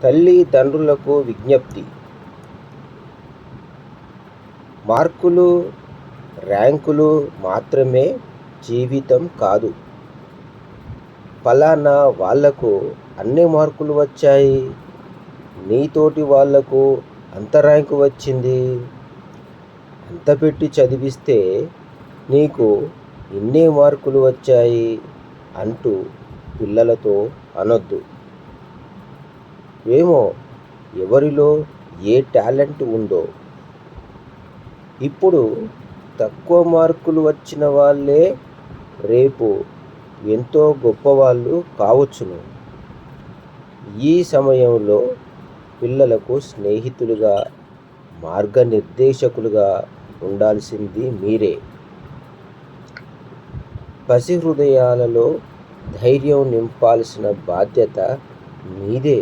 తల్లిదండ్రులకు విజ్ఞప్తి: మార్కులు, ర్యాంకులు మాత్రమే జీవితం కాదు. ఫలానా వాళ్లకు అన్ని మార్కులు వచ్చాయి, నీతోటి వాళ్లకు అంత ర్యాంకు వచ్చింది, అంత పెట్టి చదివిస్తే నీకు ఇన్ని మార్కులు వచ్చాయి అంటూ పిల్లలతో అనొద్దు. ఏమో ఎవరిలో ఏ టాలెంట్ ఉందో. ఇప్పుడు తక్కువ మార్కులు వచ్చిన వాళ్ళే రేపు ఎంతో గొప్పవాళ్ళు కావచ్చును. ఈ సమయంలో పిల్లలకు స్నేహితులుగా, మార్గనిర్దేశకులుగా ఉండాల్సింది మీరే. పసి హృదయాలలో ధైర్యం నింపాల్సిన బాధ్యత మీదే.